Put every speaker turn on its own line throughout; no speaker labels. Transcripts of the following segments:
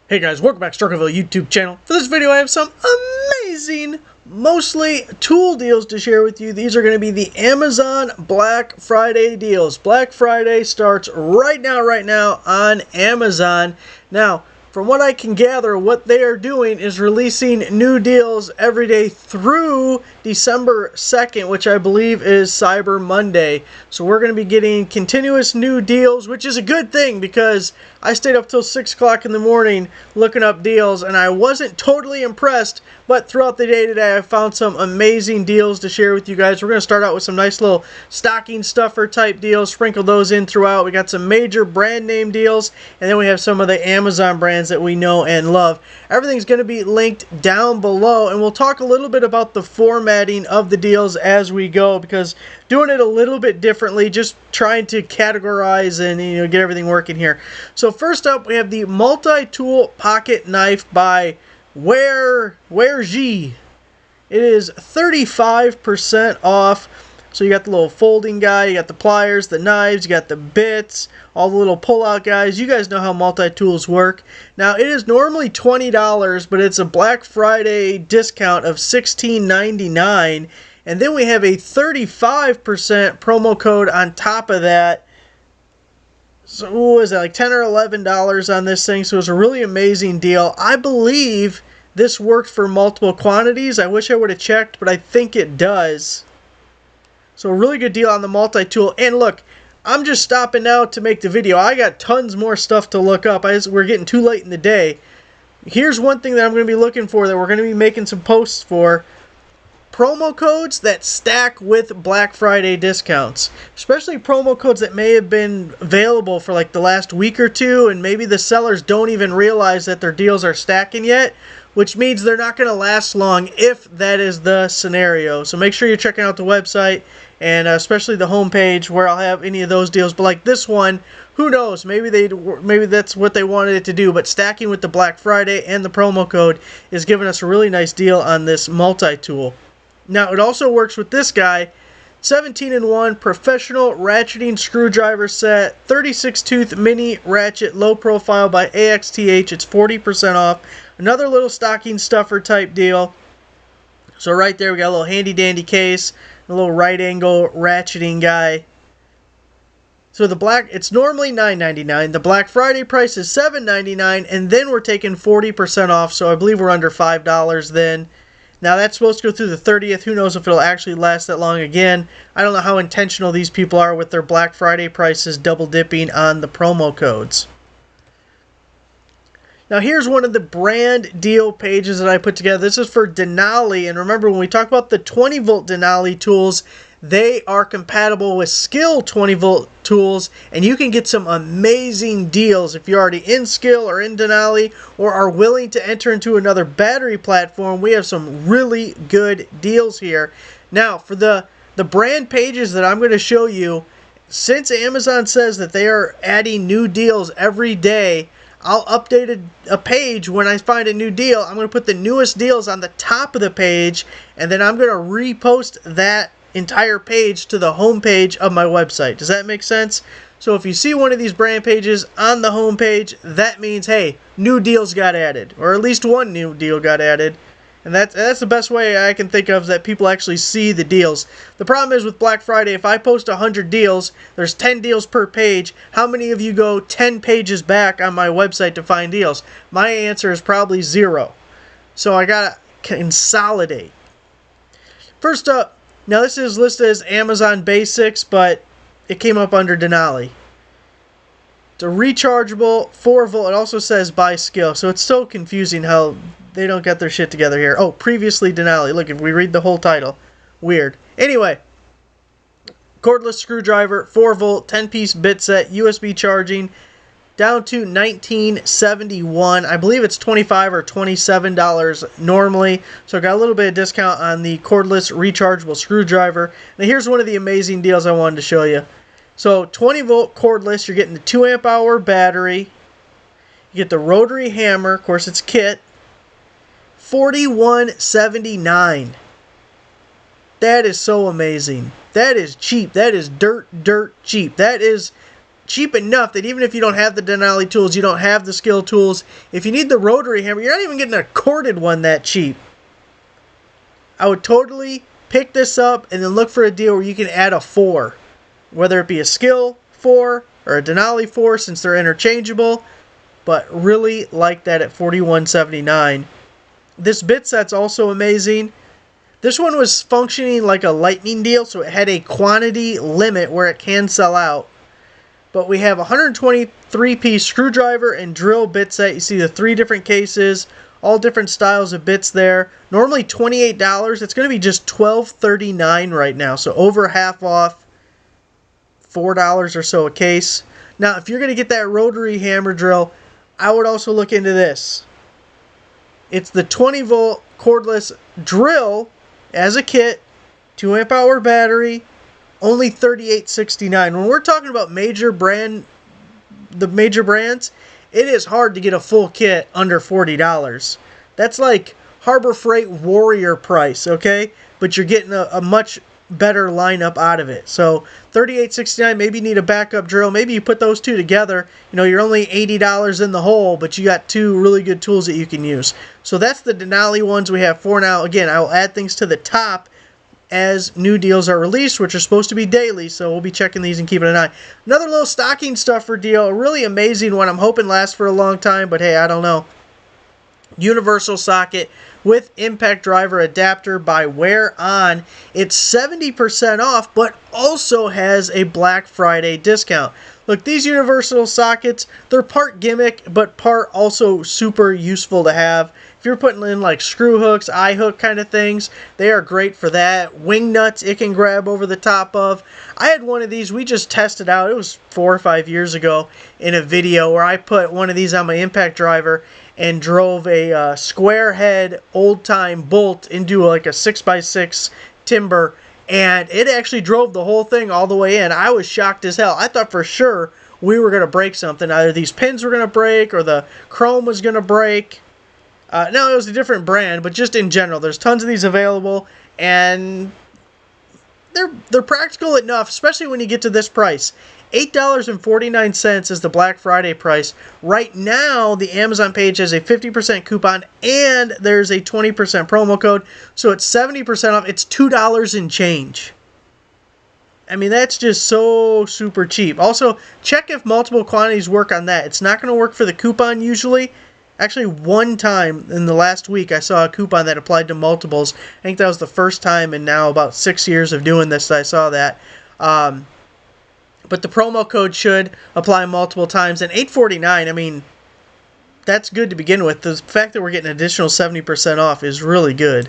Hey guys, welcome back to Perryville YouTube channel. For this video I have some amazing, mostly tool deals to share with you. These are going to be the Amazon Black Friday deals. Black Friday starts right now on Amazon. Now, from what I can gather, what they are doing is releasing new deals every day through December 2nd, which I believe is Cyber Monday. So we're going to be getting continuous new deals, which is a good thing because I stayed up till 6 o'clock in the morning looking up deals and I wasn't totally impressed, but throughout the day today I found some amazing deals to share with you guys. We're going to start out with some nice little stocking stuffer type deals, sprinkle those in throughout. We got some major brand name deals, and then we have some of the Amazon brands that we know and love. Everything's going to be linked down below, and we'll talk a little bit about the formatting of the deals as we go, because doing it a little bit differently, just trying to categorize and get everything working here. So first up, we have the Multitool pocket knife by Rd. It is 35% off. So you got the little folding guy, you got the pliers, the knives, you got the bits, all the little pull-out guys. You guys know how multi-tools work. Now, it is normally $20, but it's a Black Friday discount of $16.99. And then we have a 35% promo code on top of that. So what was that, like $10 or $11 on this thing? So it was a really amazing deal. I believe this worked for multiple quantities. I wish I would have checked, but I think it does. So a really good deal on the multi-tool. And look, I'm just stopping now to make the video. I got tons more stuff to look up. We're getting too late in the day. Here's one thing that I'm going to be looking for that we're going to be making some posts for. Promo codes that stack with Black Friday discounts. Especially promo codes that may have been available for like the last week or two, and maybe the sellers don't even realize that their deals are stacking yet, which means they're not going to last long if that is the scenario. So make sure you're checking out the website, and especially the homepage where I'll have any of those deals. But like this one, who knows? Maybe that's what they wanted it to do. But stacking with the Black Friday and the promo code is giving us a really nice deal on this multi-tool. Now it also works with this guy. 17-in-1 professional ratcheting screwdriver set, 36 tooth mini ratchet low profile by AXTH. It's 40% off. Another little stocking stuffer type deal. So right there we got a little handy dandy case, a little right angle ratcheting guy. So it's normally $9.99. The Black Friday price is $7.99, and then we're taking 40% off. So I believe we're under $5 then. Now that's supposed to go through the 30th. Who knows if it'll actually last that long again. I don't know how intentional these people are with their Black Friday prices double dipping on the promo codes. Now here's one of the brand deal pages that I put together. This is for Denali, and remember when we talk about the 20 volt Denali tools, they are compatible with Skill 20 volt tools, and you can get some amazing deals if you're already in Skill or in Denali or are willing to enter into another battery platform. We have some really good deals here. Now for the brand pages that I'm going to show you, since Amazon says that they are adding new deals every day, I'll update a page when I find a new deal. I'm going to put the newest deals on the top of the page, and then I'm going to repost that entire page to the home page of my website. Does that make sense? So if you see one of these brand pages on the home page, that means, hey, new deals got added, or at least one new deal got added. And that's the best way I can think of that people actually see the deals. The problem is with Black Friday, if I post 100 deals, there's 10 deals per page. How many of you go 10 pages back on my website to find deals? My answer is probably 0. So I gotta consolidate. First up, now this is listed as Amazon Basics, but it came up under Denali. It's a rechargeable 4 volt. It also says by Skill, so it's so confusing how they don't get their shit together here. Oh, previously Denali. Look, if we read the whole title. Weird. Anyway, cordless screwdriver, 4 volt, 10-piece bit set, USB charging, down to $19.71. I believe it's $25 or $27 normally. So I got a little bit of discount on the cordless rechargeable screwdriver. Now here's one of the amazing deals I wanted to show you. So 20 volt cordless, you're getting the 2 amp hour battery. You get the rotary hammer, of course it's kit. $41.79. That is so amazing. That is cheap. That is dirt cheap. That is cheap enough that even if you don't have the Denali tools, you don't have the skill tools, if you need the rotary hammer, you're not even getting a corded one that cheap. I would totally pick this up and then look for a deal where you can add a 4. Whether it be a skill 4 or a Denali 4 since they're interchangeable. But really like that at $41.79. This bit set's also amazing. This one was functioning like a lightning deal, so it had a quantity limit where it can sell out. But we have a 123-piece screwdriver and drill bit set. You see the 3 different cases, all different styles of bits there. Normally $28. It's going to be just $12.39 right now, so over half off, $4 or so a case. Now, if you're going to get that rotary hammer drill, I would also look into this. It's the 20-volt cordless drill as a kit, 2 amp hour battery, only $38.69. When we're talking about the major brands, it is hard to get a full kit under $40. That's like Harbor Freight Warrior price, okay? But you're getting a much better lineup out of it. So $38.69, maybe you need a backup drill. Maybe you put those two together. You know, you're only $80 in the hole, but you got 2 really good tools that you can use. So that's the Denali ones we have for now. Again, I will add things to the top as new deals are released, which are supposed to be daily, so we'll be checking these and keeping an eye. Another little stocking stuffer deal, a really amazing one. I'm hoping lasts for a long time, but hey, I don't know. Universal socket with impact driver adapter by Wear On. It's 70% off, but also has a Black Friday discount. Look, these universal sockets, they're part gimmick, but part also super useful to have. If you're putting in like screw hooks, eye hook kind of things, they are great for that. Wing nuts it can grab over the top of. I had one of these, we just tested out, it was 4 or 5 years ago in a video where I put one of these on my impact driver and drove a square head old time bolt into like a 6x6 timber, and it actually drove the whole thing all the way in. I was shocked as hell. I thought for sure we were going to break something. Either these pins were going to break or the chrome was going to break. No, it was a different brand, but just in general, there's tons of these available, and they're practical enough, especially when you get to this price. $8.49 is the Black Friday price. Right now, the Amazon page has a 50% coupon, and there's a 20% promo code, so it's 70% off. It's $2 and change. I mean, that's just so super cheap. Also, check if multiple quantities work on that. It's not going to work for the coupon usually. Actually, one time in the last week, I saw a coupon that applied to multiples. I think that was the first time in now about 6 years of doing this that I saw that. But the promo code should apply multiple times. And $8.49, I mean, that's good to begin with. The fact that we're getting an additional 70% off is really good.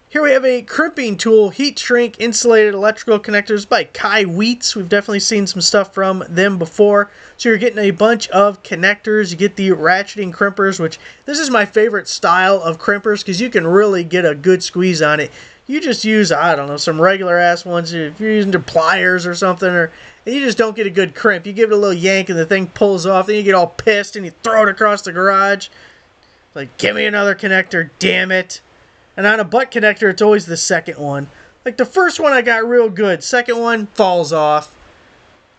Here we have a Crimping Tool heat shrink insulated electrical connectors by Kai Wheats. We've definitely seen some stuff from them before. So you're getting a bunch of connectors. You get the ratcheting crimpers, which this is my favorite style of crimpers because you can really get a good squeeze on it. You just use, I don't know, some regular ass ones. If you're using pliers or something, or you just don't get a good crimp. You give it a little yank and the thing pulls off. Then you get all pissed and you throw it across the garage. Like, give me another connector, damn it. And on a butt connector, it's always the second one. Like, the first one I got real good. Second one falls off.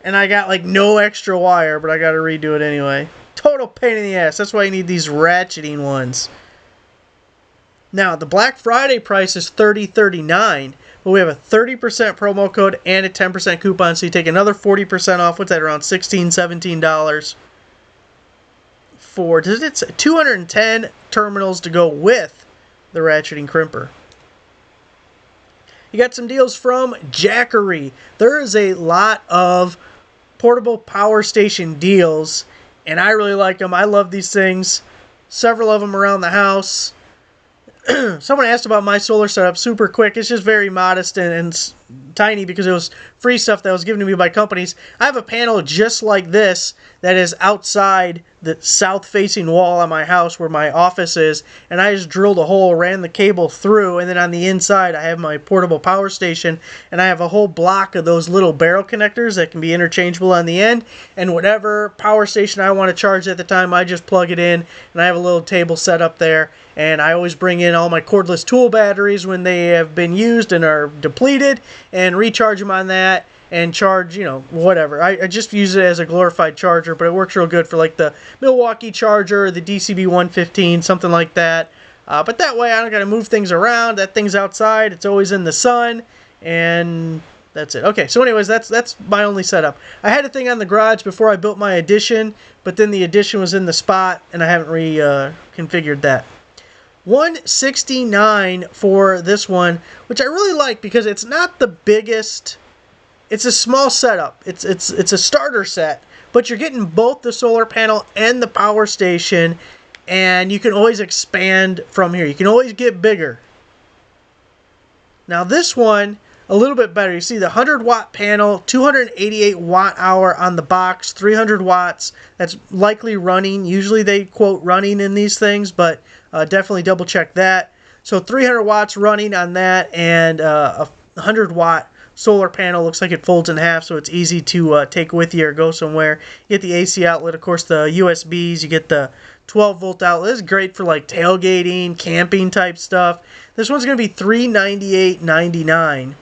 And I got, like, no extra wire, but I got to redo it anyway. Total pain in the ass. That's why you need these ratcheting ones. Now, the Black Friday price is $30.39, but we have a 30% promo code and a 10% coupon, so you take another 40% off. What's that, around $16, $17 for, it's 210 terminals to go with the ratcheting crimper. You got some deals from Jackery. There is a lot of portable power station deals, and I really like them. I love these things. Several of them around the house. Someone asked about my solar setup super quick. It's just very modest and tiny because it was free stuff that was given to me by companies. I have a panel just like this that is outside the south-facing wall on my house where my office is, and I just drilled a hole, ran the cable through, and then on the inside I have my portable power station, and I have a whole block of those little barrel connectors that can be interchangeable on the end, and whatever power station I want to charge at the time, I just plug it in, and I have a little table set up there, and I always bring in all my cordless tool batteries when they have been used and are depleted, and recharge them on that. and charge, you know, whatever. I just use it as a glorified charger, but it works real good for like the Milwaukee charger, the DCB 115, something like that. But that way I don't got to move things around. That thing's outside. It's always in the sun, and that's it. Okay, so anyways, that's my only setup. I had a thing on the garage before I built my addition, but then the addition was in the spot, and I haven't reconfigured that. $169 for this one, which I really like because it's not the biggest. It's a small setup. It's a starter set, but you're getting both the solar panel and the power station, and you can always expand from here. You can always get bigger. Now this one, a little bit better. You see the 100-watt panel, 288 watt-hour on the box, 300 watts. That's likely running. Usually they quote running in these things, but definitely double-check that. So 300 watts running on that, and a 100-watt solar panel. Looks like it folds in half, so it's easy to take with you or go somewhere. You get the AC outlet, of course, the USBs. You get the 12-volt outlet. This is great for like tailgating, camping type stuff. This one's going to be $398.99.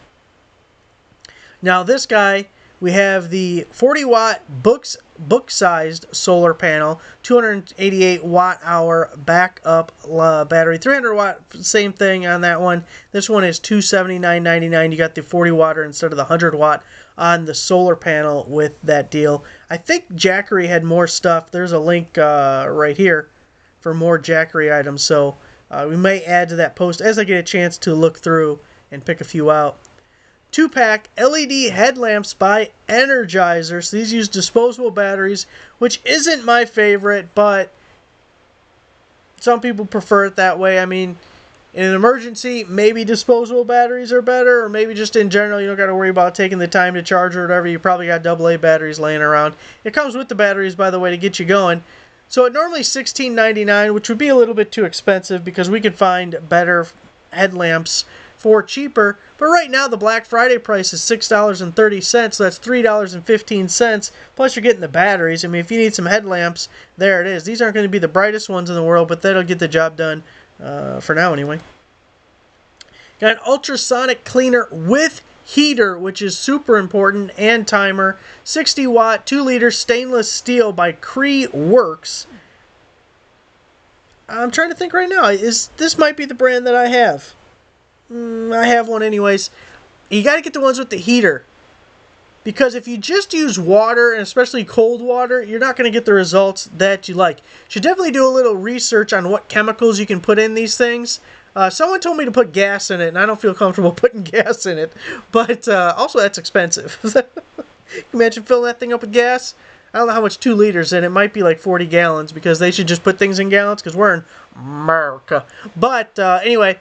Now this guy, we have the 40-watt book-sized solar panel, 288 watt-hour backup battery, 300 watt, same thing on that one. This one is $279.99. You got the 40-watter instead of the 100-watt on the solar panel with that deal. I think Jackery had more stuff. There's a link right here for more Jackery items, so we may add to that post as I get a chance to look through and pick a few out. 2-pack LED headlamps by Energizer. So these use disposable batteries, which isn't my favorite, but some people prefer it that way. I mean, in an emergency, maybe disposable batteries are better, or maybe just in general, you don't got to worry about taking the time to charge or whatever. You probably got AA batteries laying around. It comes with the batteries, by the way, to get you going. So it normally $16.99, which would be a little bit too expensive because we could find better headlamps for cheaper, but right now the Black Friday price is $6.30, so that's $3.15, plus you're getting the batteries. I mean, if you need some headlamps, there it is. These aren't going to be the brightest ones in the world, but that'll get the job done for now anyway. Got an ultrasonic cleaner with heater, which is super important, and timer. 60 watt, 2 liter stainless steel by Cree Works. I'm trying to think right now. This might be the brand that I have. I have one anyways. You got to get the ones with the heater, because if you just use water, and especially cold water, you're not going to get the results that you like. You should definitely do a little research on what chemicals you can put in these things. Someone told me to put gas in it, and I don't feel comfortable putting gas in it, but also that's expensive. Imagine filling that thing up with gas. I don't know how much 2 liters in. It might be like 40 gallons, because they should just put things in gallons, because we're in America. But anyway,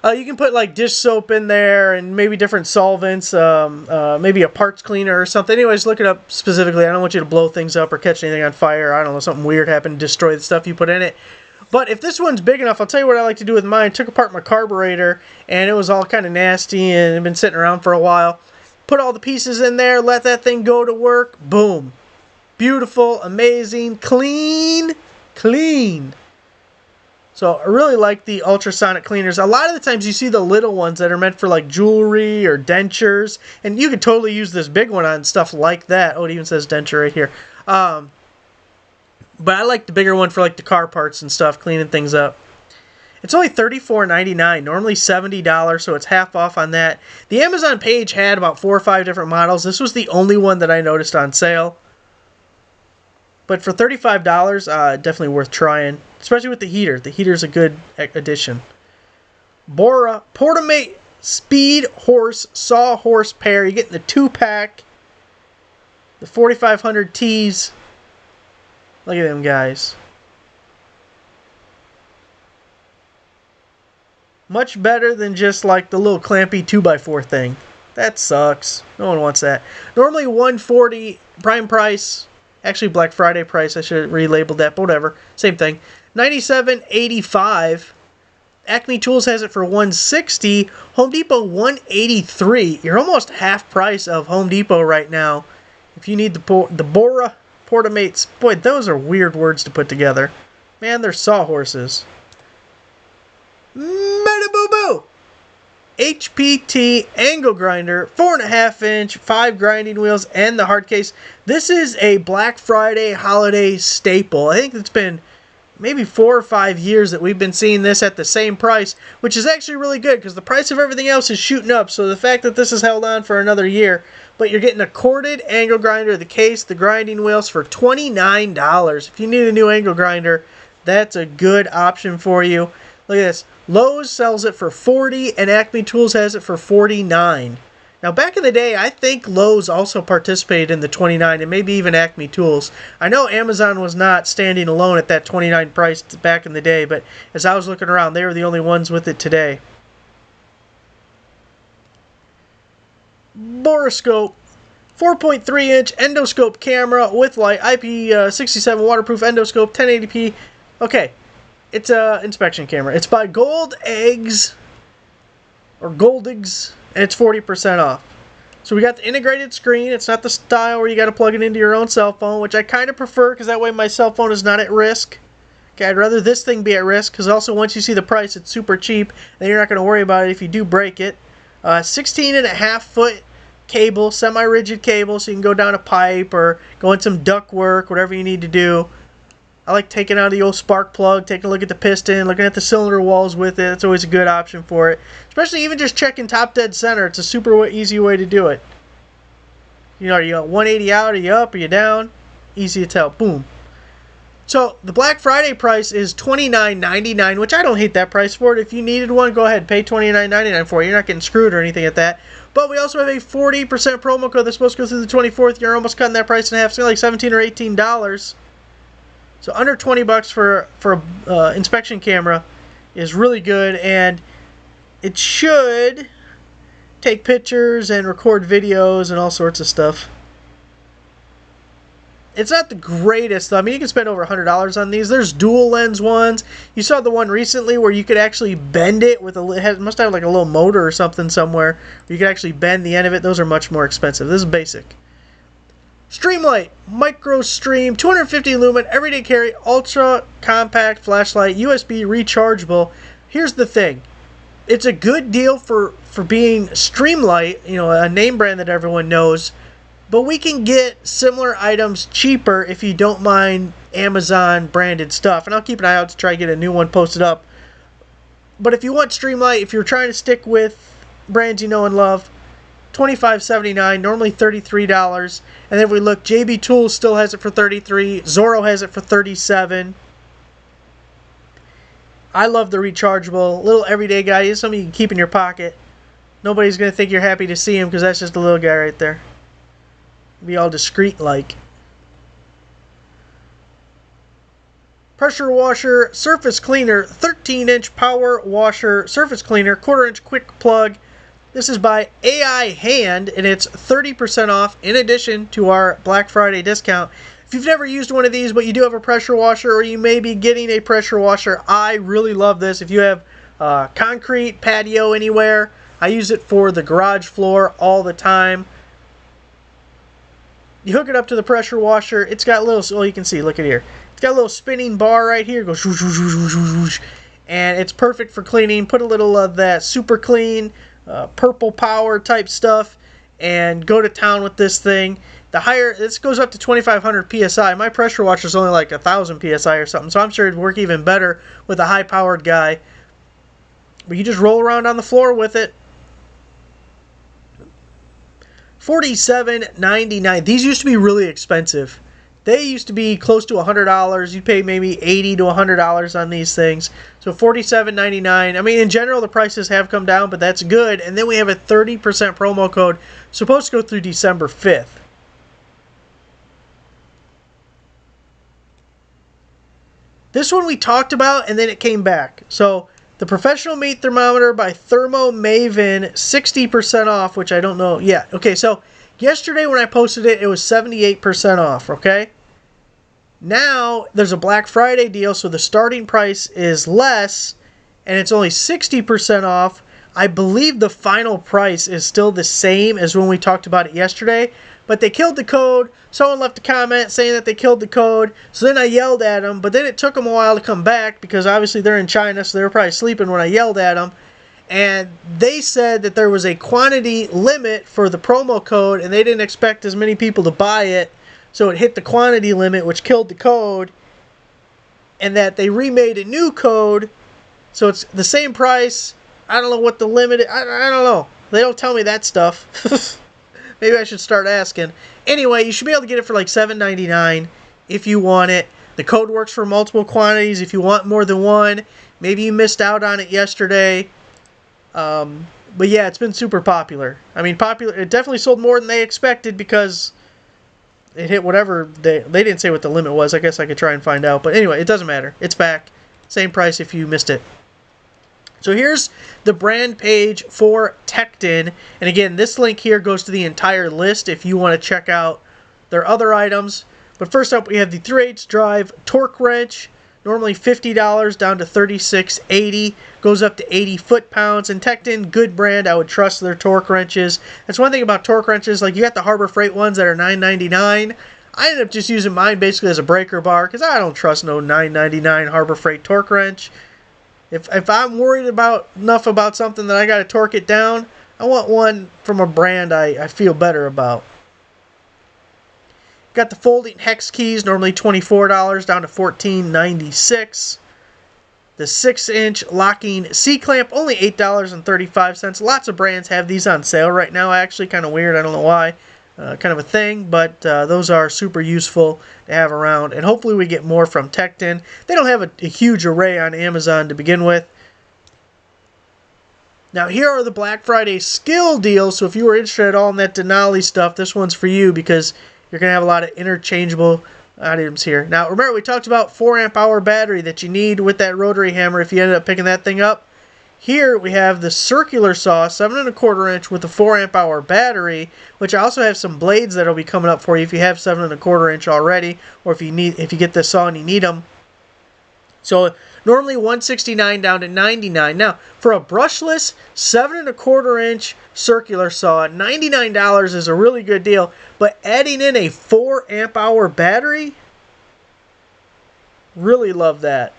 you can put like dish soap in there and maybe different solvents, maybe a parts cleaner or something. Anyways, look it up specifically. I don't want you to blow things up or catch anything on fire. I don't know, something weird happened to destroy the stuff you put in it. But if this one's big enough, I'll tell you what I like to do with mine. Took apart my carburetor, and it was all kind of nasty and had been sitting around for a while. Put all the pieces in there, let that thing go to work. Boom. Beautiful, amazing, clean. So I really like the ultrasonic cleaners. A lot of the times you see the little ones that are meant for like jewelry or dentures, and you could totally use this big one on stuff like that. Oh, it even says denture right here. But I like the bigger one for like the car parts and stuff, cleaning things up. It's only $34.99, normally $70, so it's half off on that. The Amazon page had about 4 or 5 different models. This was the only one that I noticed on sale. But for $35, definitely worth trying, especially with the heater. The heater's a good addition. Bora Portamate Speed Horse Sawhorse pair. You're getting the 2-pack, the 4500 Ts. Look at them guys. Much better than just like the little clampy 2x4 thing. That sucks. No one wants that. Normally $140 prime price. Actually, Black Friday price. I should have relabeled that, but whatever. Same thing. $97.85. Acme Tools has it for $160. Home Depot $183. You're almost half price of Home Depot right now. If you need the Bora Portamates. Boy, those are weird words to put together. Man, they're sawhorses. Meta boo boo. HPT angle grinder, 4.5 inch, 5 grinding wheels, and the hard case. This is a Black Friday holiday staple. I think it's been maybe 4 or 5 years that we've been seeing this at the same price, which is actually really good because the price of everything else is shooting up. So the fact that this has held on for another year, but you're getting a corded angle grinder, the case, the grinding wheels for $29. If you need a new angle grinder, that's a good option for you. Look at this. Lowe's sells it for $40 and Acme Tools has it for $49. Now, back in the day, I think Lowe's also participated in the $29 and maybe even Acme Tools. I know Amazon was not standing alone at that $29 price back in the day, but as I was looking around, they were the only ones with it today. Boroscope, 4.3 inch endoscope camera with light, IP67 waterproof endoscope, 1080p. Okay, it's an inspection camera. It's by Gold Eggs, or Gold Eggs, and it's 40% off. So we got the integrated screen. It's not the style where you got to plug it into your own cell phone, which I kind of prefer because that way my cell phone is not at risk. Okay, I'd rather this thing be at risk because also once you see the price, it's super cheap. Then you're not going to worry about it if you do break it. 16.5 foot cable, semi-rigid cable, so you can go down a pipe or go in some duct work, whatever you need to do. I like taking out the old spark plug, taking a look at the piston, looking at the cylinder walls with it. It's always a good option for it. Especially even just checking top dead center. It's a super easy way to do it. You know, are you 180 out, are you up, are you down? Easy to tell. Boom. So the Black Friday price is $29.99, which I don't hate that price for it. If you needed one, go ahead, pay $29.99 for it. You're not getting screwed or anything at that. But we also have a 40% promo code that's supposed to go through the 24th. You're almost cutting that price in half. It's like $17 or $18. So under 20 bucks for inspection camera is really good, and it should take pictures and record videos and all sorts of stuff. It's not the greatest, though. I mean, you can spend over $100 on these. There's dual lens ones. You saw the one recently where you could actually bend it with it must have like a little motor or something somewhere. You could actually bend the end of it. Those are much more expensive. This is basic. Streamlight, micro stream, 250 lumen, everyday carry, ultra compact flashlight, USB rechargeable. Here's the thing. It's a good deal for being Streamlight, you know, a name brand that everyone knows. But we can get similar items cheaper if you don't mind Amazon branded stuff. And I'll keep an eye out to try to get a new one posted up. But if you want Streamlight, if you're trying to stick with brands you know and love, $25.79, normally $33. And then if we look, JB Tools still has it for $33. Zorro has it for $37. I love the rechargeable. Little everyday guy. He's something you can keep in your pocket. Nobody's going to think you're happy to see him because that's just a little guy right there. Be all discreet like. Pressure washer, surface cleaner, 13-inch power washer, surface cleaner, 1/4-inch quick plug. This is by AI Hand, and it's 30% off in addition to our Black Friday discount. If you've never used one of these, but you do have a pressure washer, or you may be getting a pressure washer, I really love this. If you have concrete patio anywhere, I use it for the garage floor all the time. You hook it up to the pressure washer. It's got a little, well, you can see, look at here. It's got a little spinning bar right here. It goes whoosh, whoosh, whoosh, whoosh, whoosh, whoosh. And it's perfect for cleaning. Put a little of that super clean, purple power type stuff and go to town with this thing. The higher, this goes up to 2,500 PSI. My pressure washer is only like 1,000 PSI or something, so I'm sure it'd work even better with a high-powered guy. But you just roll around on the floor with it. $47.99. These used to be really expensive. They used to be close to $100. You'd pay maybe $80 to $100 on these things. So $47.99. I mean, in general, the prices have come down, but that's good. And then we have a 30% promo code supposed to go through December 5th. This one we talked about, and then it came back. So the professional meat thermometer by Thermom Maven, 60% off, which I don't know. Yeah, okay, so yesterday when I posted it, it was 78% off, okay? Now, there's a Black Friday deal, so the starting price is less, and it's only 60% off. I believe the final price is still the same as when we talked about it yesterday, but they killed the code. Someone left a comment saying that they killed the code, so then I yelled at them, but then it took them a while to come back because obviously they're in China, so they were probably sleeping when I yelled at them. and they said that there was a quantity limit for the promo code, and they didn't expect as many people to buy it, so it hit the quantity limit, which killed the code, and that they remade a new code, so it's the same price. I don't know what the limit is. I don't know. They don't tell me that stuff. Maybe I should start asking. Anyway, you should be able to get it for like $7.99 if you want it. The code works for multiple quantities if you want more than one. Maybe you missed out on it yesterday. But yeah, it's been super popular. I mean, it definitely sold more than they expected because it hit whatever they didn't say what the limit was. I guess I could try and find out. But anyway, it doesn't matter. It's back. Same price if you missed it. So here's the brand page for Teken. And again, this link here goes to the entire list if you want to check out their other items. But first up, we have the 3/8 drive torque wrench. Normally $50 down to $36.80. Goes up to 80 foot-pounds. And Teken, good brand. I would trust their torque wrenches. That's one thing about torque wrenches. Like, you got the Harbor Freight ones that are $9.99. I ended up just using mine basically as a breaker bar because I don't trust no $9.99 Harbor Freight torque wrench. If I'm worried enough about something that I got to torque it down, I want one from a brand I feel better about. Got the folding hex keys, normally $24 down to $14.96. The 6-inch locking C-clamp, only $8.35. Lots of brands have these on sale right now, actually. Kind of weird, I don't know why. Kind of a thing, but those are super useful to have around. And hopefully we get more from Teken. They don't have a huge array on Amazon to begin with. Now here are the Black Friday skill deals. So if you were interested at all in that Denali stuff, this one's for you because you're going to have a lot of interchangeable items here. Now remember, we talked about 4 amp hour battery that you need with that rotary hammer if you ended up picking that thing up. Here we have the circular saw, 7 1/4 inch with a 4 amp hour battery, which I also have some blades that'll be coming up for you if you have 7 1/4 inch already, or if you get this saw and you need them. So normally $169 down to $99. Now for a brushless 7 1/4 inch circular saw, $99 is a really good deal. But adding in a 4 amp hour battery, really love that,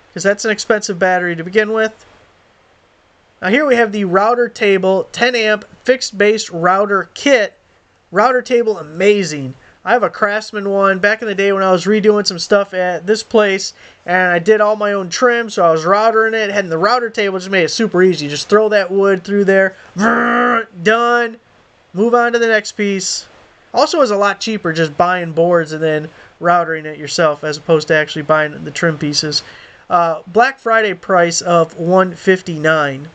because that's an expensive battery to begin with. Now here we have the router table, 10 amp fixed base router kit. Router table, amazing. I have a Craftsman one back in the day when I was redoing some stuff at this place, and I did all my own trim, so I was routering it. And the router table just made it super easy. Just throw that wood through there, done. Move on to the next piece. Also is a lot cheaper just buying boards and then routering it yourself as opposed to actually buying the trim pieces. Black Friday price of $159.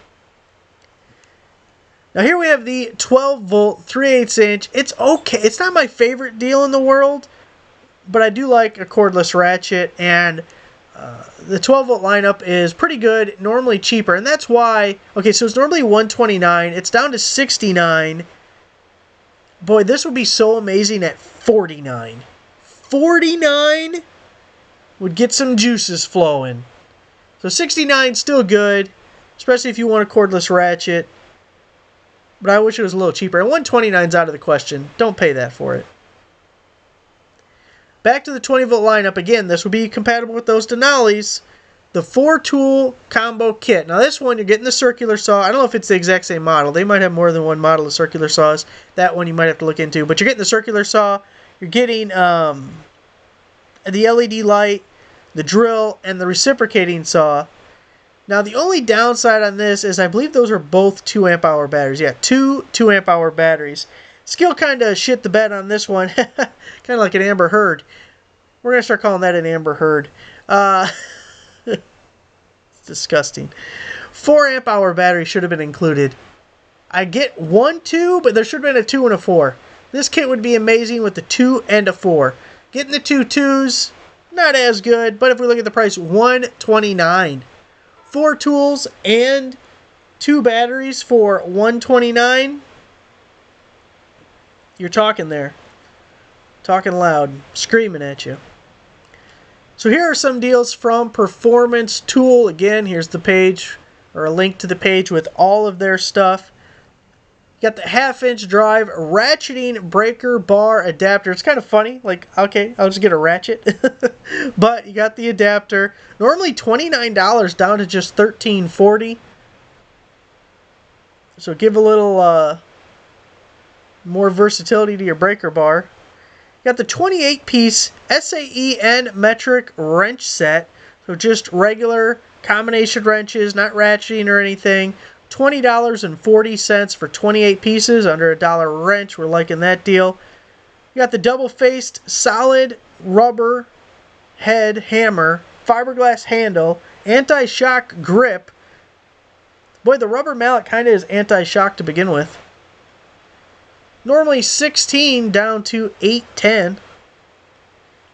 Now here we have the 12 volt 3/8 inch. It's okay. It's not my favorite deal in the world, but I do like a cordless ratchet, and the 12 volt lineup is pretty good, normally cheaper, and that's why, okay, so it's normally $129. It's down to $69. Boy, this would be so amazing at $49. $49 would get some juices flowing. So $69 still good, especially if you want a cordless ratchet. But I wish it was a little cheaper. And $129 is out of the question. Don't pay that for it. Back to the 20 volt lineup. Again, this will be compatible with those Denalis. The 4-tool combo kit. Now this one, you're getting the circular saw. I don't know if it's the exact same model. They might have more than one model of circular saws. That one you might have to look into. But you're getting the circular saw. You're getting the LED light, the drill, and the reciprocating saw. Now, the only downside on this is I believe those are both 2 amp hour batteries. Yeah, two 2 amp hour batteries. Skill kind of shit the bed on this one. Kind of like an Amber Heard. We're going to start calling that an Amber Heard. It's disgusting. 4 amp hour battery should have been included. I get 1 2, but there should have been a 2 and a 4. This kit would be amazing with the 2 and a 4. Getting the 2 2s, not as good, but if we look at the price, $129. 4 tools and 2 batteries for $129. You're talking there. Talking loud. Screaming at you. So here are some deals from Performance Tool. Again, here's the page, or a link to the page with all of their stuff. You got the 1/2 inch drive ratcheting breaker bar adapter. It's kind of funny. Like, okay, I'll just get a ratchet. But you got the adapter. Normally $29 down to just $13.40. So give a little more versatility to your breaker bar. You got the 28-piece SAEN metric wrench set. So just regular combination wrenches, not ratcheting or anything. $20.40 for 28 pieces, under $1 a wrench. We're liking that deal. You got the double-faced solid rubber head hammer, fiberglass handle, anti-shock grip. Boy, the rubber mallet kind of is anti-shock to begin with. Normally 16 down to 8.10.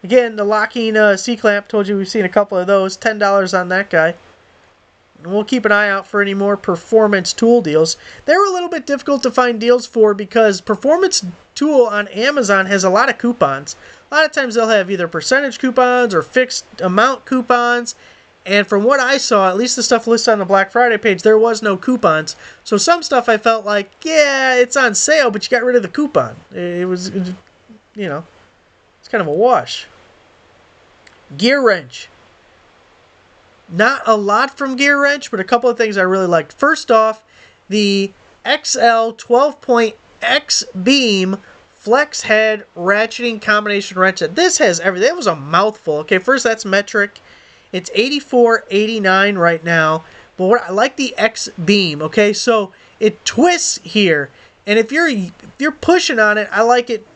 Again, the locking C-clamp, told you we've seen a couple of those. $10 on that guy. And we'll keep an eye out for any more Performance Tool deals. They were a little bit difficult to find deals for because Performance Tool on Amazon has a lot of coupons. A lot of times they'll have either percentage coupons or fixed amount coupons. And from what I saw, at least the stuff listed on the Black Friday page, there was no coupons. So some stuff I felt like, yeah, it's on sale, but you got rid of the coupon. It was, you know, it's kind of a wash. Gear wrench. Not a lot from Gear Wrench, but a couple of things I really liked. First off, the XL 12-point X beam flex head ratcheting combination wrench. This has everything. It was a mouthful. Okay, first that's metric. It's $84.89 right now. But what I like the X beam. Okay, so it twists here, and if you're pushing on it, I like it.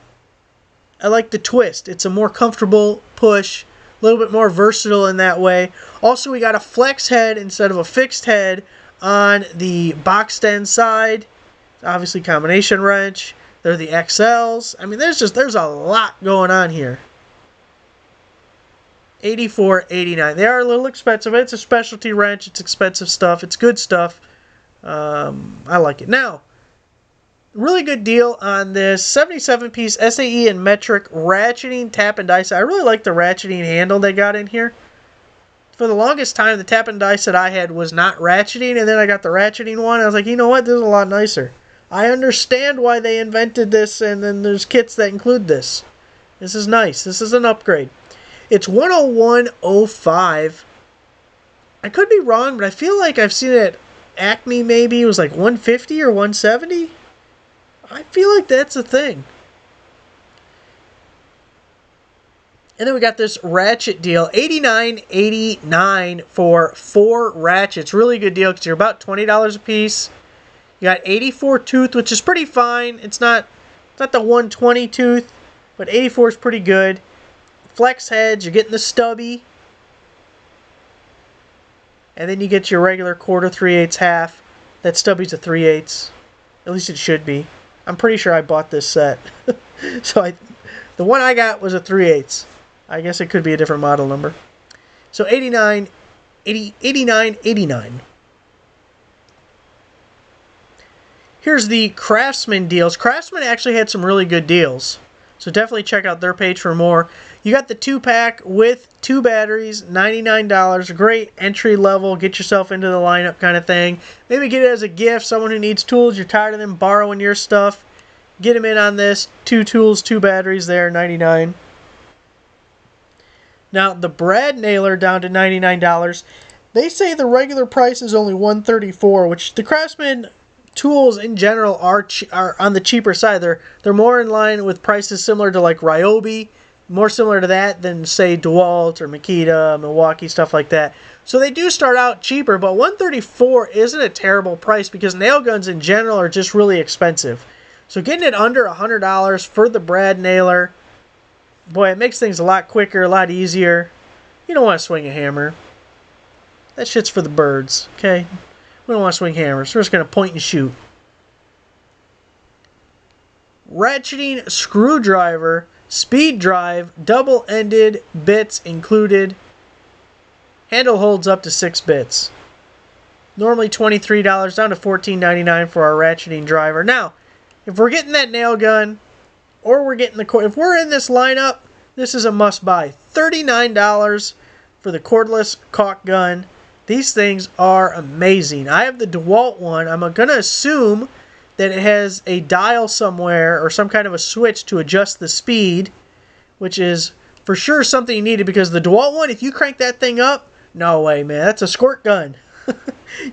I like the twist. It's a more comfortable push. A little bit more versatile in that way. Also, we got a flex head instead of a fixed head on the boxed end side. Obviously, combination wrench. They're the XLs. I mean, there's a lot going on here. $84.89. They are a little expensive. It's a specialty wrench. It's expensive stuff. It's good stuff. I like it. Now, really good deal on this 77-piece SAE and metric ratcheting tap and dice. I really like the ratcheting handle they got in here. For the longest time, the tap and dice that I had was not ratcheting, and then I got the ratcheting one. I was like, you know what? This is a lot nicer. I understand why they invented this, and then there's kits that include this. This is nice. This is an upgrade. It's $101.05. I could be wrong, but I feel like I've seen it at Acme maybe. It was like $150 or $170. I feel like that's a thing. And then we got this ratchet deal. $89.89 for 4 ratchets. Really good deal because you're about $20 a piece. You got 84 tooth, which is pretty fine. It's not the 120 tooth, but 84 is pretty good. Flex heads, you're getting the stubby. And then you get your regular quarter, 3/8, half. That stubby's a 3/8. At least it should be. I'm pretty sure I bought this set. So the one I got was a 3/8. I guess it could be a different model number. So $89.89. Here's the Craftsman deals. Craftsman actually had some really good deals. So definitely check out their page for more. You got the 2-pack with 2 batteries, $99. Great entry level, get yourself into the lineup kind of thing. Maybe get it as a gift. Someone who needs tools, you're tired of them borrowing your stuff. Get them in on this. 2 tools, 2 batteries there, $99. Now, the brad nailer down to $99. They say the regular price is only $134, which the Craftsman tools in general are on the cheaper side. They're more in line with prices similar to like Ryobi, more similar to that than say DeWalt or Makita, Milwaukee, stuff like that. So they do start out cheaper, but $134 isn't a terrible price because nail guns in general are just really expensive. So getting it under $100 for the brad nailer, boy, it makes things a lot quicker, a lot easier. You don't want to swing a hammer. That shit's for the birds, okay? We don't want to swing hammers. We're just going to point and shoot. Ratcheting screwdriver, speed drive, double-ended bits included. Handle holds up to 6 bits. Normally $23, down to $14.99 for our ratcheting driver. Now, if we're getting that nail gun, or we're getting the cord, if we're in this lineup, this is a must-buy. $39 for the cordless caulk gun. These things are amazing. I have the DeWalt one. I'm going to assume that it has a dial somewhere or some kind of a switch to adjust the speed, which is for sure something you needed because the DeWalt one, if you crank that thing up, no way, man. That's a squirt gun.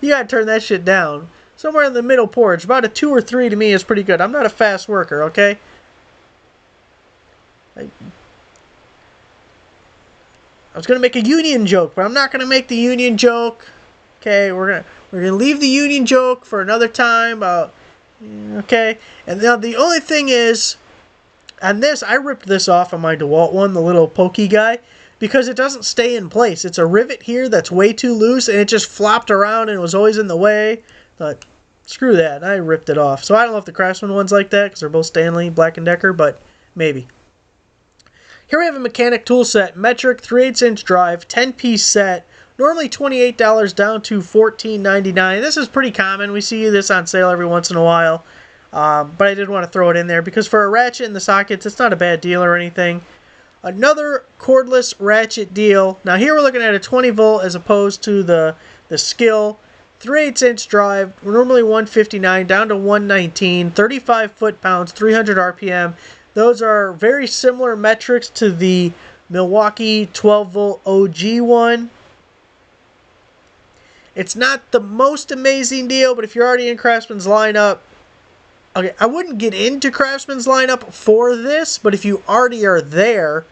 You got to turn that shit down. somewhere in the middle porch. About a 2 or 3 to me is pretty good. I'm not a fast worker, okay? I was gonna make a union joke, but I'm not gonna make the union joke. Okay, we're gonna leave the union joke for another time. Okay, and now the only thing is, on this, I ripped this off on my DeWalt one, the little pokey guy, because it doesn't stay in place. It's a rivet here that's way too loose, and it just flopped around and was always in the way. Thought, screw that, and I ripped it off. So I don't know if the Craftsman one's like that, because they're both Stanley, Black & Decker, but maybe. Here we have a mechanic tool set, metric, 3/8" drive, 10-piece set, normally $28 down to $14.99. This is pretty common. We see this on sale every once in a while, but I did want to throw it in there because for a ratchet and the sockets, it's not a bad deal or anything. Another cordless ratchet deal. Now here we're looking at a 20 volt as opposed to the Skill. 3/8" drive, normally $159 down to $119, 35 foot-pounds, 300 RPM. Those are very similar metrics to the Milwaukee 12 volt OG one. It's not the most amazing deal, but if you're already in Craftsman's lineup, okay, I wouldn't get into Craftsman's lineup for this, but if you already are there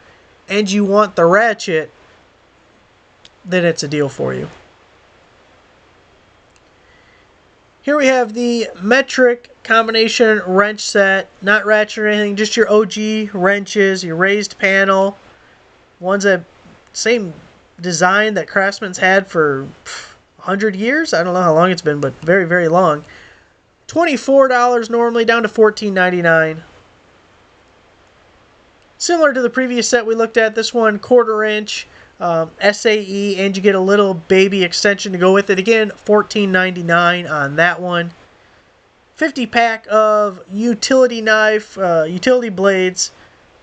and you want the ratchet, then it's a deal for you. Here we have the metric combination wrench set, not ratchet or anything, just your OG wrenches, your raised panel, ones that same design that Craftsman's had for 100 years. I don't know how long it's been, but very, very long. $24 normally, down to $14.99. Similar to the previous set we looked at, this one 1/4 inch SAE, and you get a little baby extension to go with it. Again, $14.99 on that one. 50 pack of utility knife, utility blades,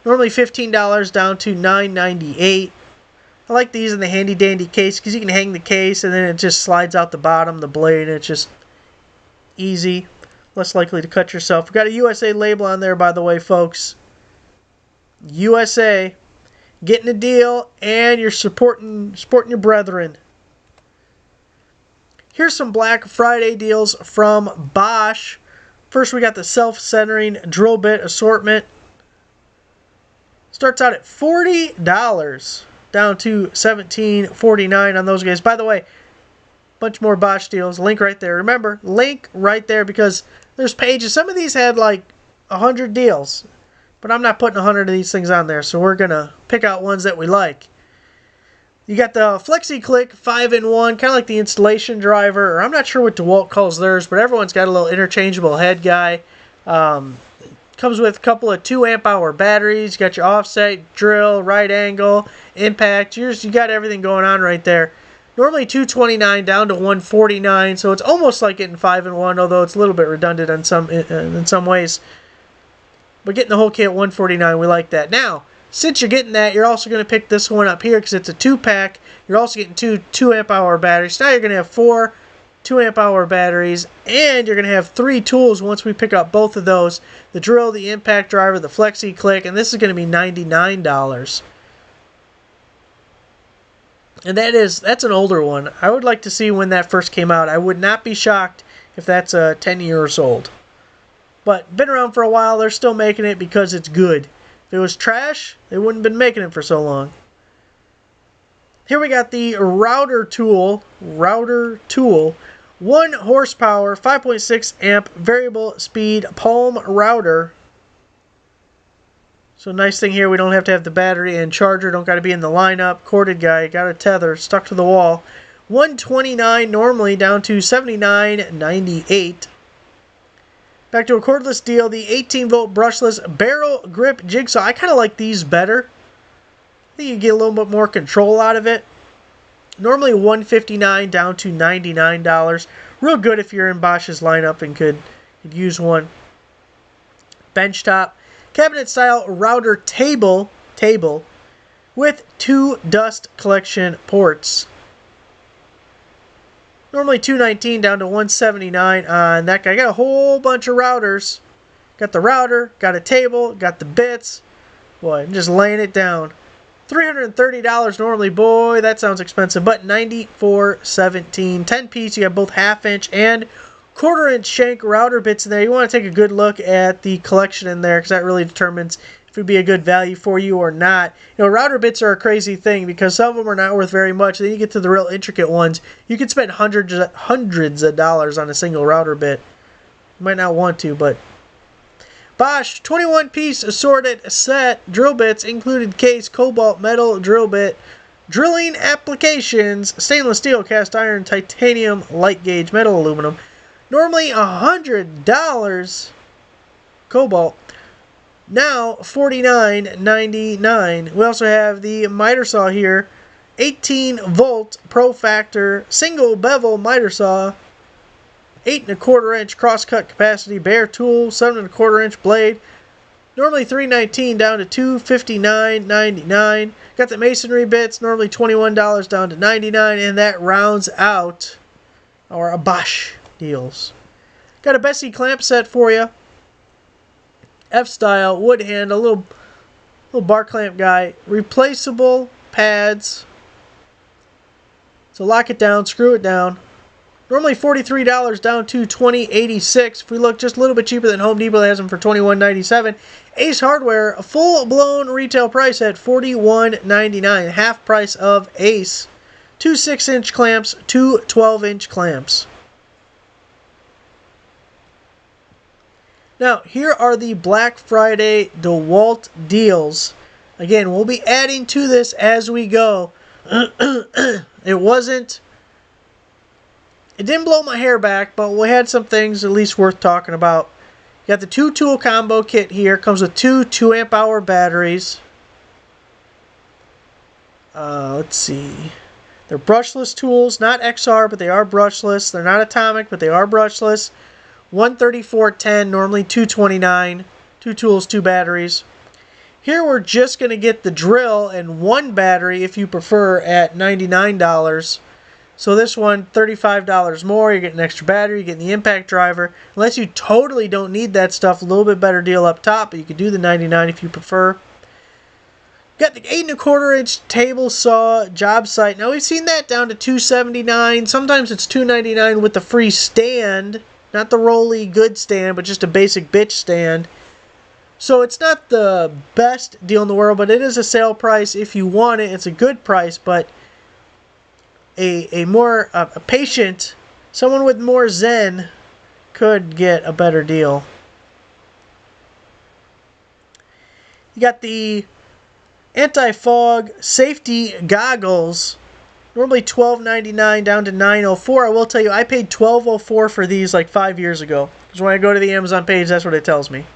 normally $15 down to $9.98. I like these in the handy dandy case because you can hang the case and then it just slides out the bottom, the blade, and it's just easy, less likely to cut yourself. We've got a USA label on there, by the way, folks. USA, getting a deal, and you're supporting your brethren. Here's some Black Friday deals from Bosch. First, we got the self-centering drill bit assortment. Starts out at $40, down to $17.49 on those guys. By the way, bunch more Bosch deals. Link right there. Remember, link right there because there's pages. Some of these had like 100 deals, but I'm not putting 100 of these things on there, so we're going to pick out ones that we like. You got the FlexiClick 5-in-1, kind of like the installation driver, or I'm not sure what DeWalt calls theirs, but everyone's got a little interchangeable head guy. Comes with a couple of 2 amp hour batteries. You got your offset, drill, right angle, impact. You got everything going on right there. Normally $229 down to $149, so it's almost like getting 5-in-1, although it's a little bit redundant in some ways. But getting the whole kit at $149, we like that. Now, since you're getting that, you're also going to pick this one up here because it's a 2-pack. You're also getting 2 amp hour batteries. Now you're going to have 4 2 amp hour batteries, and you're going to have 3 tools once we pick up both of those. The drill, the impact driver, the FlexiClick, and this is going to be $99. And that's an older one. I would like to see when that first came out. I would not be shocked if that's 10 years old. But been around for a while. They're still making it because it's good. If it was trash, they wouldn't have been making it for so long. Here we got the router tool. 1 horsepower, 5.6 amp variable speed palm router. So nice thing here, we don't have to have the battery and charger. Don't got to be in the lineup. Corded guy, got a tether, stuck to the wall. $129 normally, down to $79.98. Back to a cordless deal, the 18-volt brushless barrel grip jigsaw. I kind of like these better. I think you get a little bit more control out of it. Normally $159 down to $99. Real good if you're in Bosch's lineup and could use one. Benchtop cabinet style router table with 2 dust collection ports. Normally $219 down to $179 on that guy. Got a whole bunch of routers. Got the router, got a table, got the bits. Boy, I'm just laying it down. $330 normally. Boy, that sounds expensive, but $94.17. 10 piece, you got both 1/2 inch and 1/4-inch shank router bits in there. You want to take a good look at the collection in there because that really determines if it'd be a good value for you or not. You know, router bits are a crazy thing because some of them are not worth very much. Then you get to the real intricate ones. You could spend hundreds of dollars on a single router bit. You might not want to, but Bosch 21-piece assorted set drill bits included case, cobalt metal drill bit, drilling applications, stainless steel, cast iron, titanium, light gauge, metal, aluminum. Normally $100 cobalt. Now $49.99. We also have the miter saw here, 18-volt Pro Factor single bevel miter saw, 8¼ inch crosscut capacity bare tool, 7¼ inch blade. Normally $319 down to $259.99. Got the masonry bits, normally $21 down to $99, and that rounds out our Bosch deals. Got a Bessie clamp set for you. F-style wood handle, little bar clamp guy, replaceable pads. So lock it down, screw it down. Normally $43 down to $20.86. If we look just a little bit cheaper than Home Depot, that has them for $21.97. Ace Hardware, a full-blown retail price at $41.99, half price of Ace. 2 6-inch clamps, 2 12-inch clamps. Now, here are the Black Friday DeWalt deals. Again, we'll be adding to this as we go. It didn't blow my hair back, but we had some things at least worth talking about. You got the 2-tool combo kit here. Comes with 2 2-amp-hour batteries. Let's see. They're brushless tools, not XR, but they are brushless. They're not atomic, but they are brushless. 134.10, normally 229. 2 tools, 2 batteries. Here we're just going to get the drill and 1 battery if you prefer at $99. So this one, $35 more. You're getting an extra battery. You're getting the impact driver. Unless you totally don't need that stuff, a little bit better deal up top, but you could do the $99 if you prefer. Got the 8¼ inch table saw job site. Now we've seen that down to $279. Sometimes it's $299 with the free stand. Not the Rolly good stand, but just a basic bitch stand. So it's not the best deal in the world, but it is a sale price if you want it. It's a good price, but a more patient, someone with more zen could get a better deal. You got the anti-fog safety goggles, normally $12.99 down to $9.04. I will tell you, I paid $12.04 for these like 5 years ago. Because when I go to the Amazon page, that's what it tells me.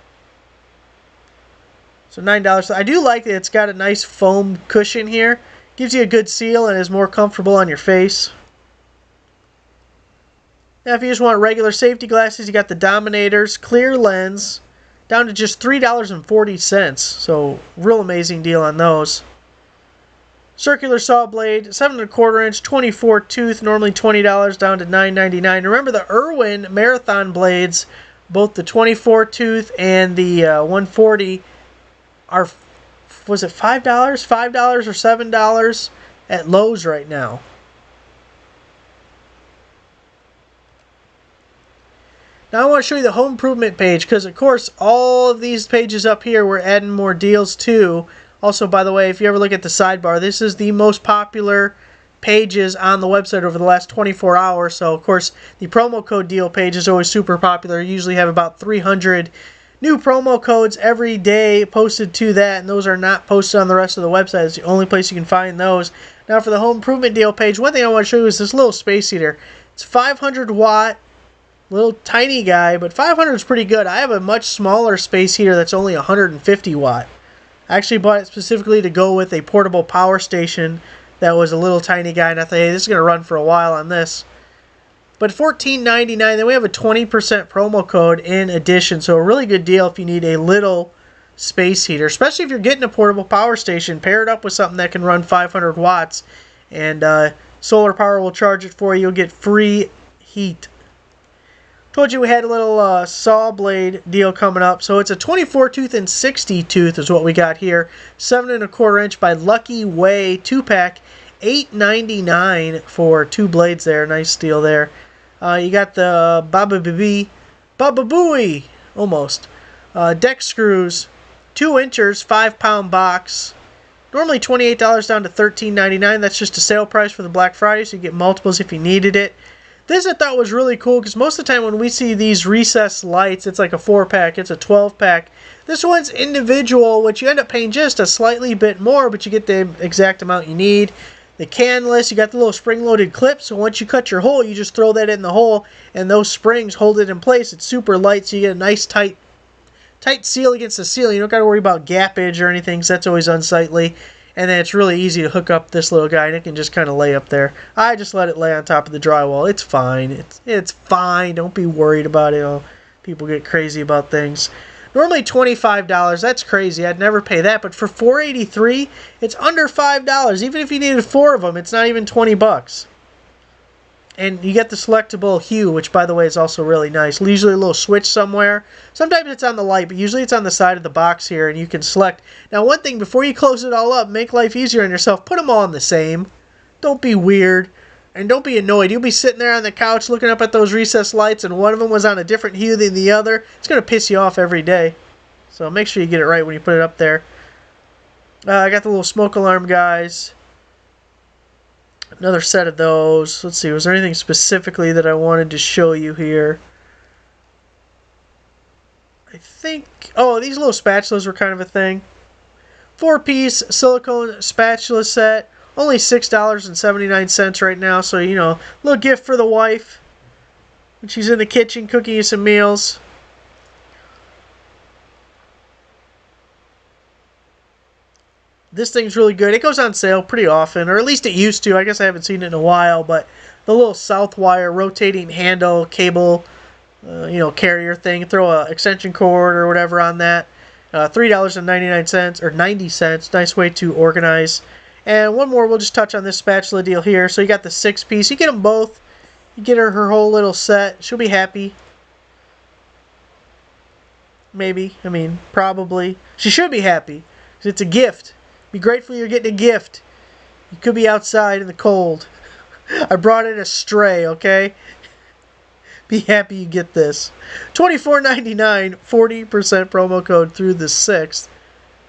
So $9. I do like that it's got a nice foam cushion here. Gives you a good seal and is more comfortable on your face. Now if you just want regular safety glasses, you got the Dominators clear lens down to just $3.40. So real amazing deal on those. Circular saw blade, 7¼ inch, 24 tooth, normally $20 down to $9.99. Remember the Irwin marathon blades, both the 24 tooth and the 140 are, was it $5? $5 or $7 at Lowe's right now. Now I want to show you the home improvement page because, of course, all of these pages up here we're adding more deals to. Also, by the way, if you ever look at the sidebar, this is the most popular pages on the website over the last 24 hours. So, of course, the promo code deal page is always super popular. You usually have about 300 new promo codes every day posted to that, and those are not posted on the rest of the website. It's the only place you can find those. Now, for the home improvement deal page, one thing I want to show you is this little space heater. It's 500 watt. Little tiny guy, but 500 is pretty good. I have a much smaller space heater that's only 150 watt. I actually bought it specifically to go with a portable power station that was a little tiny guy, and I thought, hey, this is going to run for a while on this. But $14.99, then we have a 20% promo code in addition, so a really good deal if you need a little space heater, especially if you're getting a portable power station. Pair it up with something that can run 500 watts, and solar power will charge it for you. You'll get free heat. Told you we had a little saw blade deal coming up. So it's a 24 tooth and 60 tooth is what we got here. 7¼ inch by Lucky Way 2-pack. $8.99 for 2 blades there. Nice deal there. You got the Baba Booey, almost. Deck screws, 2 inchers, 5-pound box. Normally $28 down to $13.99. That's just a sale price for the Black Friday, so you get multiples if you needed it. This I thought was really cool because most of the time when we see these recessed lights, it's like a 4-pack, it's a 12-pack. This one's individual, which you end up paying just a slightly bit more, but you get the exact amount you need. The canless, you got the little spring-loaded clip, so once you cut your hole, you just throw that in the hole, and those springs hold it in place. It's super light, so you get a nice tight seal against the ceiling. You don't got to worry about gappage or anything, because that's always unsightly. And then it's really easy to hook up this little guy, and it can just kind of lay up there. I just let it lay on top of the drywall. It's fine. It's fine. Don't be worried about it. Oh, people get crazy about things. Normally $25. That's crazy. I'd never pay that. But for $4.83, it's under $5. Even if you needed 4 of them, it's not even 20 bucks. And you get the selectable hue, which, by the way, is also really nice. Usually a little switch somewhere. Sometimes it's on the light, but usually it's on the side of the box here, and you can select. Now, one thing, before you close it all up, make life easier on yourself. Put them all on the same. Don't be weird. And don't be annoyed. You'll be sitting there on the couch looking up at those recessed lights, and one of them was on a different hue than the other. It's going to piss you off every day. So make sure you get it right when you put it up there. I got the little smoke alarm guys. Another set of those. Let's see, was there anything specifically that I wanted to show you here? I think... Oh, these little spatulas were kind of a thing. 4-piece silicone spatula set. Only $6.79 right now. So, you know, a little gift for the wife when she's in the kitchen cooking you some meals. This thing's really good. It goes on sale pretty often, or at least it used to. I guess I haven't seen it in a while, but the little Southwire rotating handle cable, you know, carrier thing. Throw a extension cord or whatever on that. $3.99 or 90 cents. Nice way to organize. And one more, we'll just touch on this spatula deal here. So you got the 6-piece. You get them both. You get her whole little set. She'll be happy. Maybe. I mean, probably. She should be happy. Because it's a gift. Be grateful you're getting a gift. You could be outside in the cold. I brought in a stray, okay? Be happy you get this. $24.99, 40% promo code through the 6th.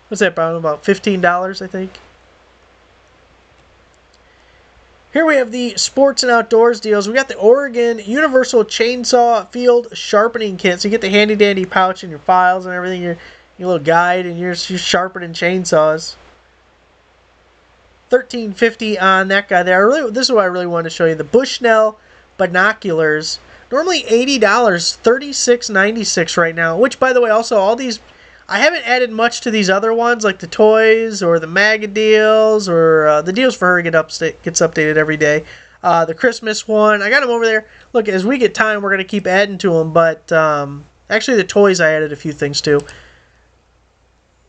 What's that, about $15, I think? Here we have the sports and outdoors deals. We got the Oregon Universal Chainsaw Field Sharpening Kit. So you get the handy-dandy pouch and your files and everything, your little guide, and you're sharpening chainsaws. $13.50 on that guy there. This is what I really wanted to show you. The Bushnell binoculars. Normally $80, $36.96 right now. Which, by the way, also all these, I haven't added much to these other ones, like the toys or the MAGA deals or the deals for her gets updated every day. The Christmas one, I got them over there. Look, as we get time, we're going to keep adding to them. But actually, the toys, I added a few things to.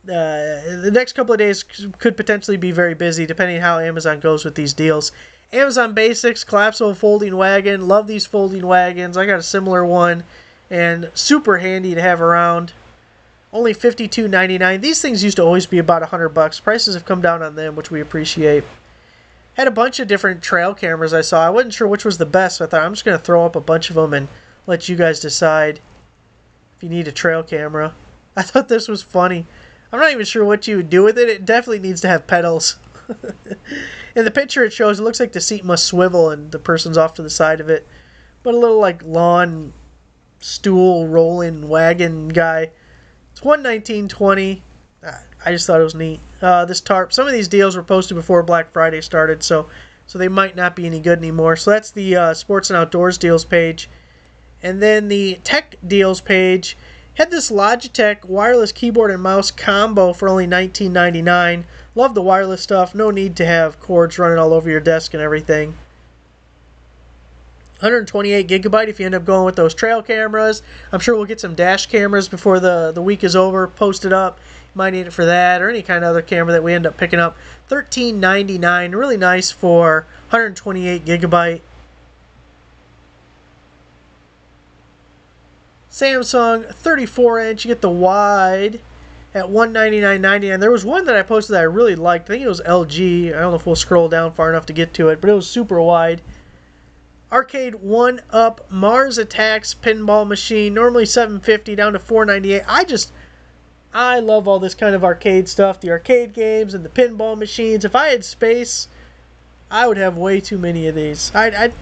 The next couple of days could potentially be very busy depending on how Amazon goes with these deals. Amazon Basics, collapsible folding wagon. Love these folding wagons. I got a similar one and super handy to have around. Only $52.99. These things used to always be about $100. Prices have come down on them, which we appreciate. Had a bunch of different trail cameras I saw. I wasn't sure which was the best, so I thought I'm just going to throw up a bunch of them and let you guys decide if you need a trail camera. I thought this was funny. I'm not even sure what you would do with it. It definitely needs to have pedals. In the picture it shows, it looks like the seat must swivel and the person's off to the side of it. But a little like lawn stool rolling wagon guy. It's $119.20. I just thought it was neat. This tarp. Some of these deals were posted before Black Friday started, so they might not be any good anymore. So that's the sports and outdoors deals page. And then the tech deals page had this Logitech wireless keyboard and mouse combo for only $19.99. Love the wireless stuff. No need to have cords running all over your desk and everything. 128 gigabyte if you end up going with those trail cameras. I'm sure we'll get some dash cameras before the week is over posted up. You might need it for that or any kind of other camera that we end up picking up. $13.99. Really nice for 128 gigabyte. Samsung 34-inch. You get the wide at $199.99. There was one that I posted that I really liked. I think it was LG. I don't know if we'll scroll down far enough to get to it, but it was super wide. Arcade 1-Up Mars Attacks pinball machine. Normally $7.50 down to $4.98. I love all this kind of arcade stuff. The arcade games and the pinball machines. If I had space, I would have way too many of these. I'd have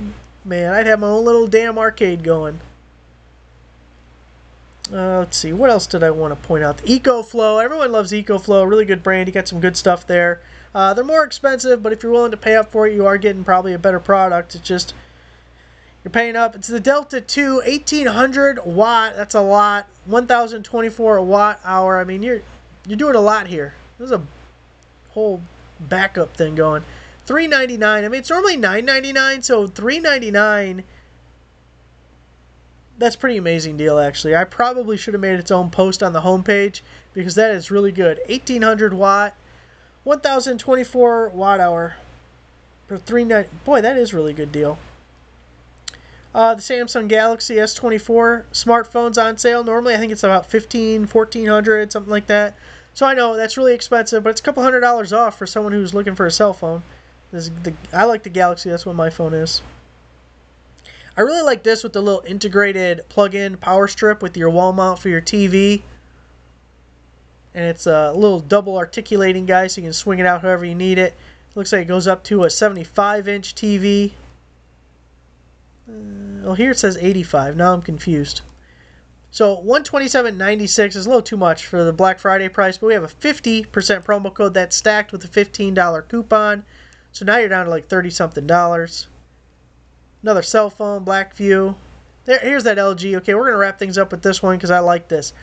my own little damn arcade going. Let's see, what else did I want to point out? The EcoFlow. Everyone loves EcoFlow. Really good brand. You got some good stuff there. They're more expensive, but if you're willing to pay up for it, you are getting probably a better product. It's just, you're paying up. It's the Delta 2, 1800 watt. That's a lot. 1024 watt hour. I mean, you're doing a lot here. There's a whole backup thing going. $3.99. I mean, it's normally $9.99, so $3.99. That's a pretty amazing deal, actually. I probably should have made its own post on the homepage because that is really good. 1800 watt, 1024 watt hour for $3.99. Boy, that is a really good deal. The Samsung Galaxy S24 smartphones on sale. Normally, I think it's about $1,400, something like that. So I know that's really expensive, but it's a couple $100 off for someone who's looking for a cell phone. I like the Galaxy. That's what my phone is. I really like this with the little integrated plug-in power strip with your wall mount for your TV. And it's a little double articulating guy, so you can swing it out however you need it. Looks like it goes up to a 75-inch TV. Well, here it says 85. Now I'm confused. So $127.96 is a little too much for the Black Friday price, but we have a 50% promo code that's stacked with a $15 coupon. So now you're down to like $30-something. Another cell phone, Blackview. Here's that LG. Okay, we're going to wrap things up with this one because I like this.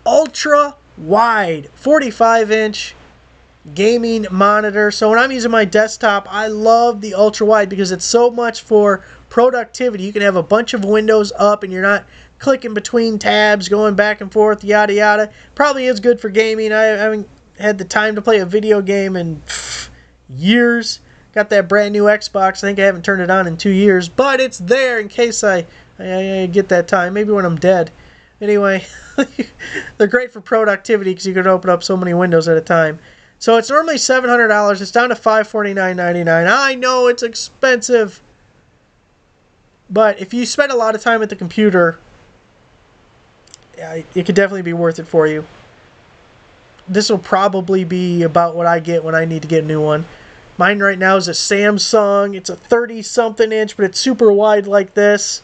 Ultra wide 45-inch gaming monitor. So when I'm using my desktop, I love the ultra wide because it's so much for productivity. You can have a bunch of windows up and you're not clicking between tabs, going back and forth, yada yada. Probably is good for gaming. I haven't had the time to play a video game in years. Got that brand new Xbox. I think I haven't turned it on in 2 years, but it's there in case I get that time. Maybe when I'm dead. Anyway, they're great for productivity because you can open up so many windows at a time. So it's normally $700. It's down to $549.99. I know it's expensive, but if you spend a lot of time at the computer, it could definitely be worth it for you. This will probably be about what I get when I need to get a new one. Mine right now is a Samsung. It's a 30-something inch, but it's super wide like this.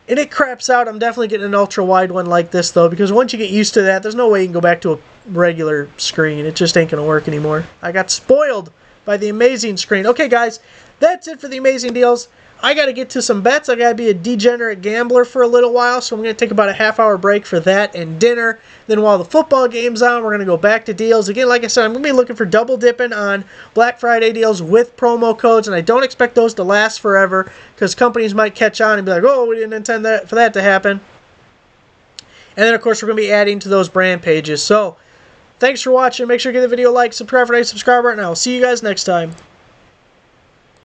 And it craps out. I'm definitely getting an ultra-wide one like this, though, because once you get used to that, there's no way you can go back to a regular screen. It just ain't going to work anymore. I got spoiled by the amazing screen. Okay, guys, that's it for the amazing deals. I got to get to some bets. I got to be a degenerate gambler for a little while, so I'm going to take about a half-hour break for that and dinner. Then while the football game's on, we're going to go back to deals. Again, like I said, I'm going to be looking for double dipping on Black Friday deals with promo codes, and I don't expect those to last forever because companies might catch on and be like, oh, we didn't intend for that to happen. And then, of course, we're going to be adding to those brand pages. So, thanks for watching. Make sure you give the video a like, subscribe for a subscriber, and I will see you guys next time.